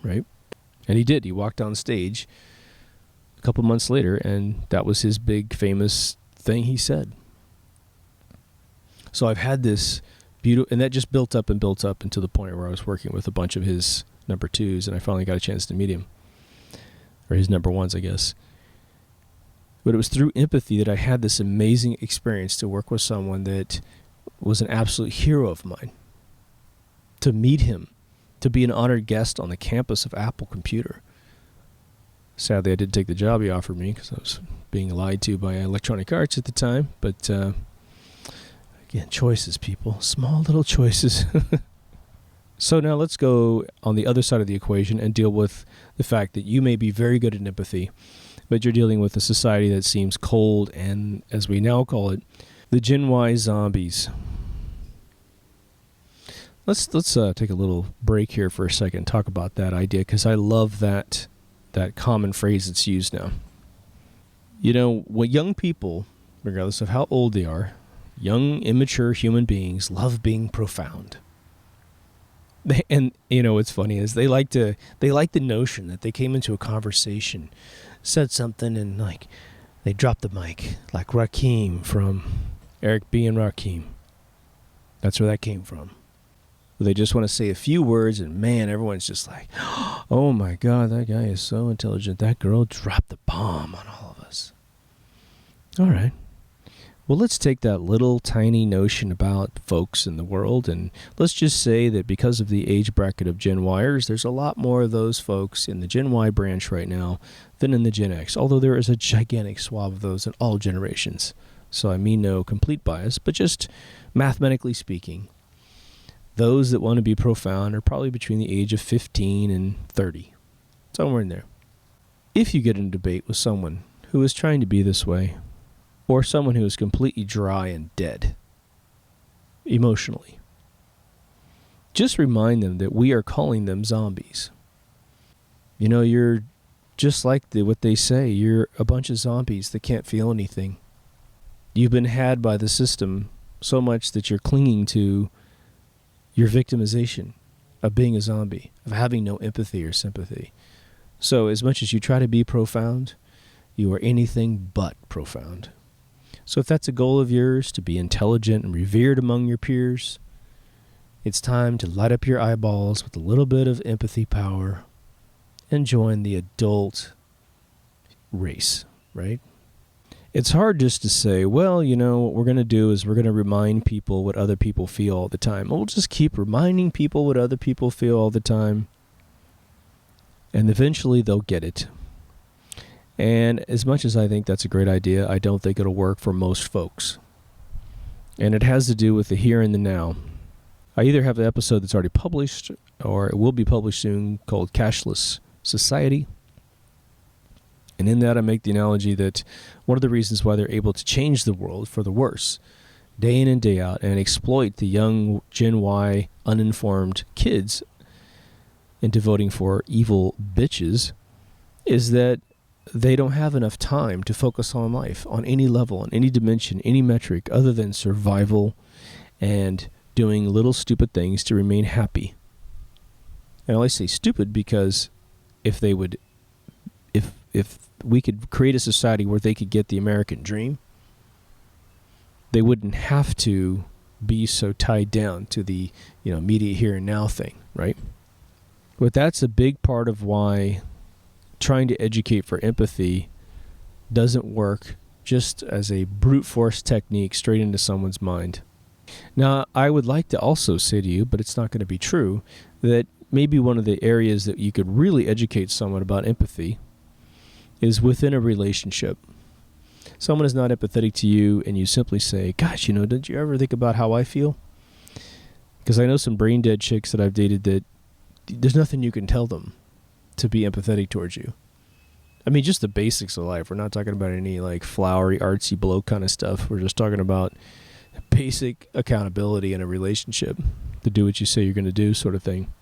right? And he did. He walked on stage a couple months later, and that was his big famous thing he said. So I've had this beautiful, and that just built up until the point where I was working with a bunch of his number twos, and I finally got a chance to meet him. Or his number ones, I guess. But it was through empathy that I had this amazing experience to work with someone that was an absolute hero of mine. To meet him, to be an honored guest on the campus of Apple Computer. Sadly, I didn't take the job he offered me because I was being lied to by Electronic Arts at the time. But again, choices, people. Small little choices. So now let's go on the other side of the equation and deal with the fact that you may be very good at empathy, but you're dealing with a society that seems cold and, as we now call it, the Gen Y zombies. Let's take a little break here for a second and talk about that idea, because I love that common phrase that's used now. What young people, regardless of how old they are, young, immature human beings love being profound. And what's funny is they like the notion that they came into a conversation, said something, and like they dropped the mic, like Rakim from Eric B. and Rakim. That's where that came from. They just want to say a few words, and man, everyone's just like, oh my God, that guy is so intelligent. That girl dropped the bomb on all of us. All right. Well, let's take that little tiny notion about folks in the world, and let's just say that because of the age bracket of Gen Yers, there's a lot more of those folks in the Gen Y branch right now than in the Gen X, although there is a gigantic swath of those in all generations. So I mean no complete bias, but just mathematically speaking, those that want to be profound are probably between the age of 15 and 30, somewhere in there. If you get in a debate with someone who is trying to be this way, or someone who is completely dry and dead emotionally, just remind them that we are calling them zombies. You're just like what they say. You're a bunch of zombies that can't feel anything. You've been had by the system so much that you're clinging to your victimization of being a zombie, of having no empathy or sympathy. So as much as you try to be profound, you are anything but profound. So if that's a goal of yours, to be intelligent and revered among your peers, it's time to light up your eyeballs with a little bit of empathy power and join the adult race, right? It's hard just to say, well, what we're going to do is we're going to remind people what other people feel all the time. We'll just keep reminding people what other people feel all the time, and eventually they'll get it. And as much as I think that's a great idea, I don't think it'll work for most folks. And it has to do with the here and the now. I either have an episode that's already published, or it will be published soon, called Cashless Society. And in that I make the analogy that one of the reasons why they're able to change the world for the worse, day in and day out, and exploit the young Gen Y uninformed kids into voting for evil bitches, is that they don't have enough time to focus on life on any level, on any dimension, any metric, other than survival and doing little stupid things to remain happy. And I always say stupid because if we could create a society where they could get the American dream, they wouldn't have to be so tied down to the immediate here and now thing, right? But that's a big part of why trying to educate for empathy doesn't work just as a brute force technique straight into someone's mind. Now, I would like to also say to you, but it's not going to be true, that maybe one of the areas that you could really educate someone about empathy is within a relationship. Someone is not empathetic to you and you simply say, gosh, did you ever think about how I feel? Because I know some brain dead chicks that I've dated that there's nothing you can tell them to be empathetic towards you. I mean, just the basics of life. We're not talking about any like flowery, artsy blow kind of stuff. We're just talking about basic accountability in a relationship, to do what you say you're going to do sort of thing.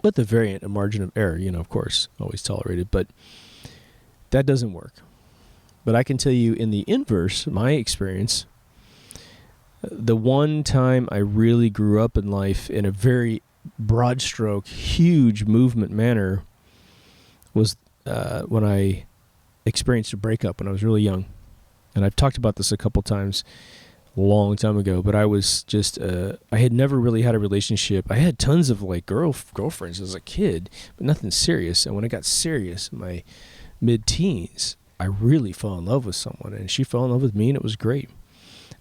With the variant, a margin of error, of course, always tolerated, but that doesn't work. But I can tell you in the inverse, my experience, the one time I really grew up in life in a very broad stroke, huge movement manner was when I experienced a breakup when I was really young. And I've talked about this a couple times a long time ago, but I was just, I had never really had a relationship. I had tons of like girlfriends as a kid, but nothing serious. And when I got serious in my mid-teens, I really fell in love with someone, and she fell in love with me, and it was great.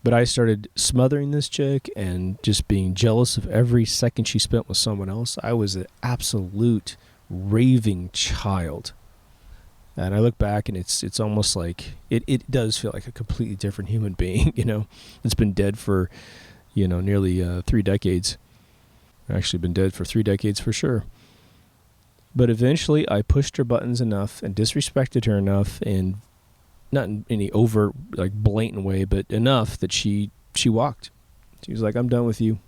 But I started smothering this chick and just being jealous of every second she spent with someone else. I was an absolute raving child. And I look back and it's almost like, it does feel like a completely different human being, It's been dead for, nearly 3 decades. Actually been dead for 3 decades for sure. But eventually I pushed her buttons enough and disrespected her enough, and not in any overt, like blatant way, but enough that she walked. She was like, I'm done with you.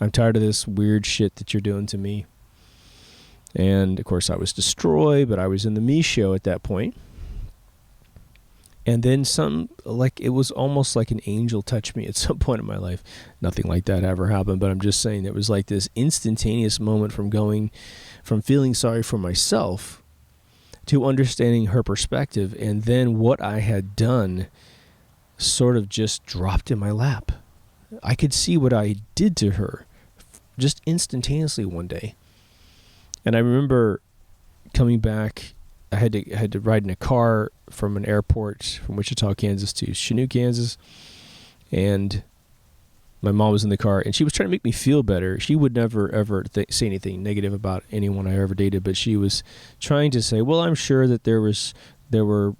I'm tired of this weird shit that you're doing to me. And of course I was destroyed, but I was in the me show at that point. And then it was almost like an angel touched me at some point in my life. Nothing like that ever happened, but I'm just saying it was like this instantaneous moment from feeling sorry for myself to understanding her perspective, and then what I had done sort of just dropped in my lap. I could see what I did to her just instantaneously one day. And I remember coming back, I had to ride in a car from an airport from Wichita, Kansas to Chanute, Kansas, and my mom was in the car, and she was trying to make me feel better. She would never, ever say anything negative about anyone I ever dated, but she was trying to say, well, I'm sure that there were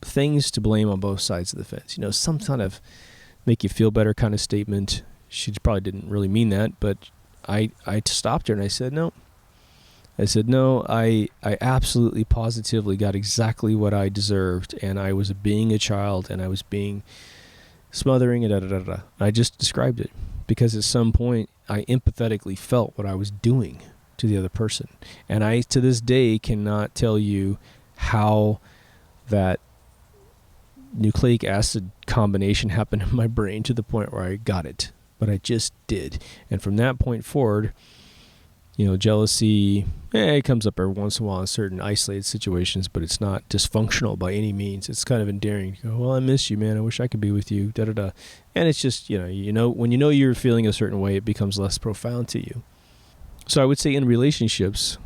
things to blame on both sides of the fence. Some kind of make you feel better kind of statement. She probably didn't really mean that, but I stopped her and I said, no. I absolutely positively got exactly what I deserved, and I was being a child, and I was being smothering, and I just described it because at some point I empathetically felt what I was doing to the other person. And I, to this day, cannot tell you how that nucleic acid combination happened in my brain to the point where I got it, but I just did. And from that point forward, Jealousy, it comes up every once in a while in certain isolated situations, but it's not dysfunctional by any means. It's kind of endearing. You go, well, I miss you, man. I wish I could be with you, da-da-da. And it's just, when you're feeling a certain way, it becomes less profound to you. So I would say in relationships,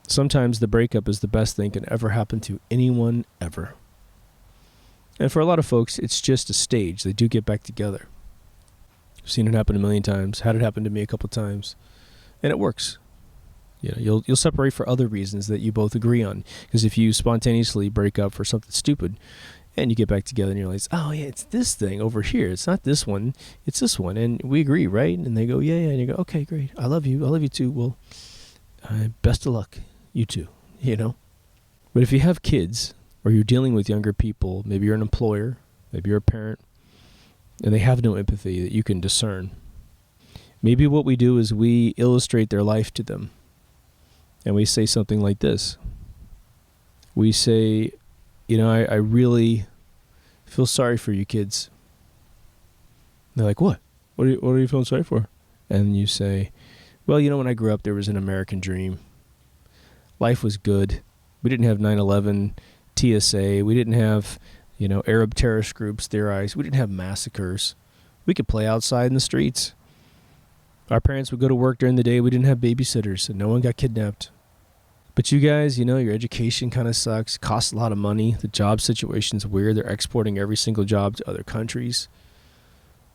sometimes the breakup is the best thing that can ever happen to anyone ever. And for a lot of folks, it's just a stage. They do get back together. I've seen it happen a million times, had it happen to me a couple times. And it works. You'll separate for other reasons that you both agree on. Because if you spontaneously break up for something stupid, and you get back together and you realize, oh yeah, it's this thing over here. It's not this one. It's this one, and we agree, right? And they go, yeah. And you go, okay, great. I love you. I love you too. Well, best of luck, you too. But if you have kids, or you're dealing with younger people, maybe you're an employer, maybe you're a parent, and they have no empathy that you can discern. Maybe what we do is we illustrate their life to them. And we say something like this. We say, I really feel sorry for you kids. They're like, what? What are you feeling sorry for? And you say, well, when I grew up, there was an American dream. Life was good. We didn't have 9/11, TSA. We didn't have, Arab terrorist groups theorize. We didn't have massacres. We could play outside in the streets. Our parents would go to work during the day. We didn't have babysitters, and no one got kidnapped. But you guys, your education kind of sucks. Costs a lot of money. The job situation's weird. They're exporting every single job to other countries.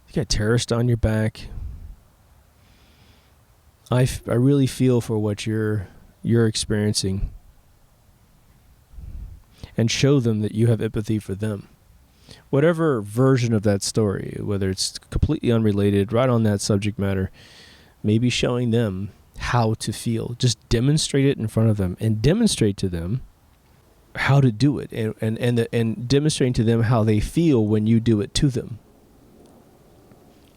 You got terrorists on your back. I really feel for what you're experiencing. And show them that you have empathy for them. Whatever version of that story, whether it's completely unrelated, right on that subject matter, maybe showing them how to feel. Just demonstrate it in front of them and demonstrate to them how to do it and demonstrating to them how they feel when you do it to them.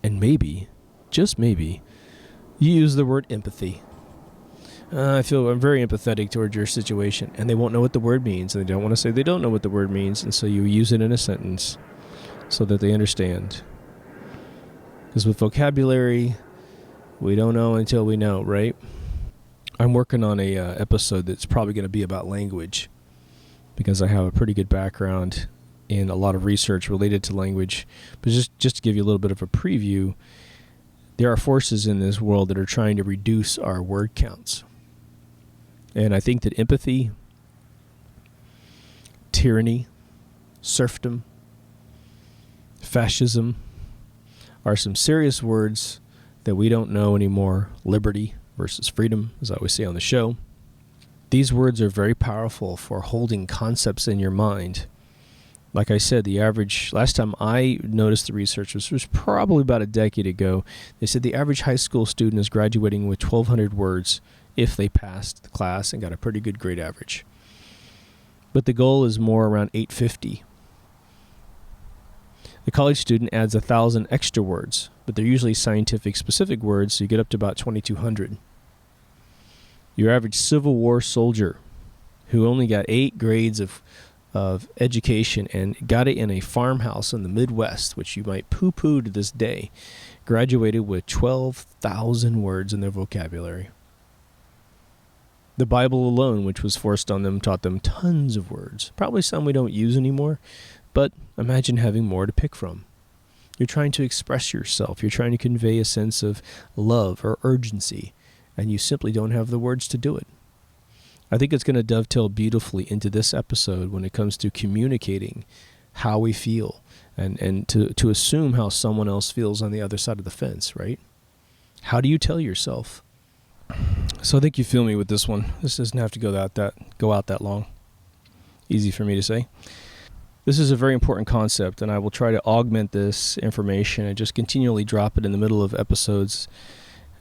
And maybe, just maybe, you use the word empathy. I'm very empathetic towards your situation, and they won't know what the word means, and they don't want to say they don't know what the word means, and so you use it in a sentence so that they understand. Because with vocabulary, we don't know until we know, right? I'm working on a episode that's probably going to be about language, because I have a pretty good background in a lot of research related to language. But just to give you a little bit of a preview, there are forces in this world that are trying to reduce our word counts. And I think that empathy, tyranny, serfdom, fascism are some serious words that we don't know anymore. Liberty versus freedom, as I always say on the show. These words are very powerful for holding concepts in your mind. Like I said, last time I noticed the research was probably about a decade ago. They said the average high school student is graduating with 1,200 words if they passed the class and got a pretty good grade average. But the goal is more around 850. The college student adds 1,000 extra words, but they're usually scientific specific words, so you get up to about 2,200. Your average Civil War soldier who only got 8 grades of education and got it in a farmhouse in the Midwest, which you might poo-poo to this day, graduated with 12,000 words in their vocabulary. The Bible alone, which was forced on them, taught them tons of words. Probably some we don't use anymore, but imagine having more to pick from. You're trying to express yourself. You're trying to convey a sense of love or urgency, and you simply don't have the words to do it. I think it's going to dovetail beautifully into this episode when it comes to communicating how we feel and to assume how someone else feels on the other side of the fence, right? How do you tell yourself? So I think you feel me with this one. This doesn't have to go out that long. Easy for me to say. This is a very important concept, and I will try to augment this information and just continually drop it in the middle of episodes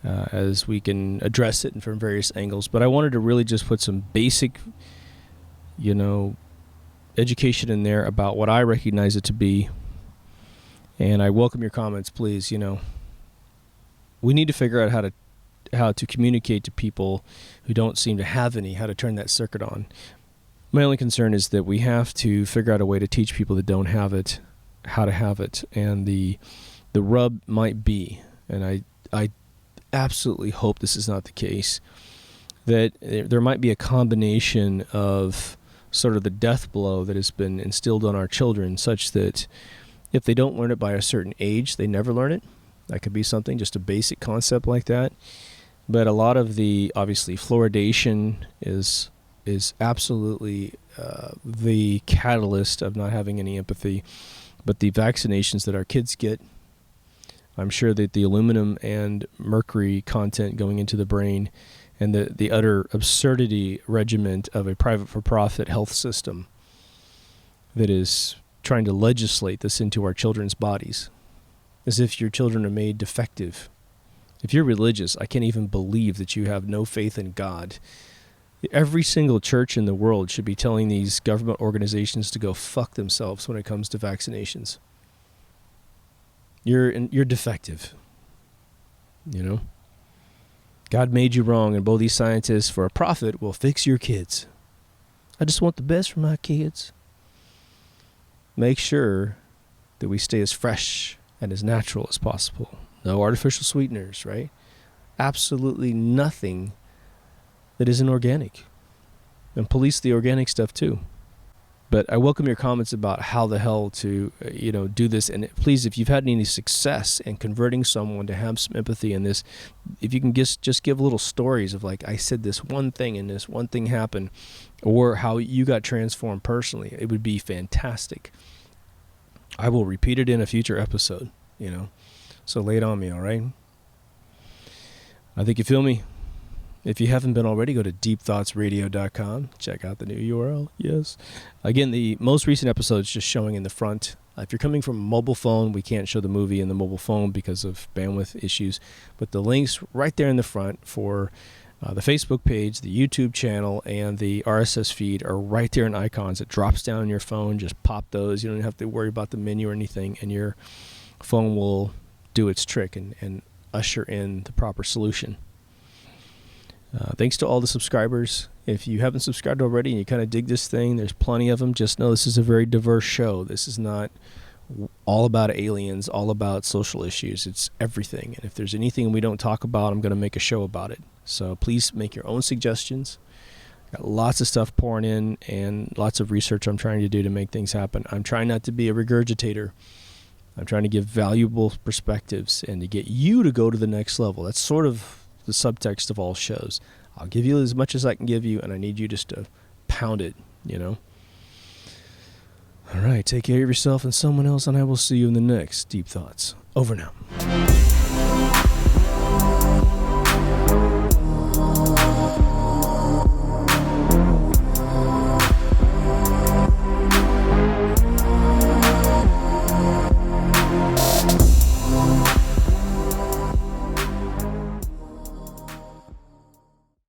as we can address it from various angles. But I wanted to really just put some basic, education in there about what I recognize it to be. And I welcome your comments, please. We need to figure out how to communicate to people who don't seem to have any, how to turn that circuit on. My only concern is that we have to figure out a way to teach people that don't have it how to have it. And the rub might be, and absolutely hope this is not the case, that there might be a combination of sort of the death blow that has been instilled on our children, such that if they don't learn it by a certain age, they never learn it. That could be something, just a basic concept like that. But a lot of the, obviously, fluoridation is absolutely the catalyst of not having any empathy. But the vaccinations that our kids get, I'm sure that the aluminum and mercury content going into the brain and the utter absurdity regiment of a private-for-profit health system that is trying to legislate this into our children's bodies, as if your children are made defective. If you're religious, I can't even believe that you have no faith in God. Every single church in the world should be telling these government organizations to go fuck themselves when it comes to vaccinations. You're defective. You know? God made you wrong, and both these scientists, for a profit, will fix your kids. I just want the best for my kids. Make sure that we stay as fresh and as natural as possible. No artificial sweeteners, right? Absolutely nothing that isn't organic. And police the organic stuff too. But I welcome your comments about how the hell to, do this. And please, if you've had any success in converting someone to have some empathy in this, if you can just give little stories of, like, I said this one thing and this one thing happened, or how you got transformed personally, it would be fantastic. I will repeat it in a future episode, So lay it on me, all right? I think you feel me. If you haven't been already, go to deepthoughtsradio.com. Check out the new URL. Yes. Again, the most recent episode is just showing in the front. If you're coming from a mobile phone, we can't show the movie in the mobile phone because of bandwidth issues. But the links right there in the front for the Facebook page, the YouTube channel, and the RSS feed are right there in icons. It drops down on your phone. Just pop those. You don't have to worry about the menu or anything, and your phone will do its trick and usher in the proper solution. Thanks to all the subscribers. If you haven't subscribed already and you kind of dig this thing, there's plenty of them. Just know this is a very diverse show. This is not all about aliens, all about social issues. It's everything. And if there's anything we don't talk about, I'm going to make a show about it. So please make your own suggestions. Got lots of stuff pouring in and lots of research I'm trying to do to make things happen. I'm trying not to be a regurgitator. I'm trying to give valuable perspectives and to get you to go to the next level. That's sort of the subtext of all shows. I'll give you as much as I can give you, and I need you just to pound it, All right, take care of yourself and someone else, and I will see you in the next Deep Thoughts. Over now.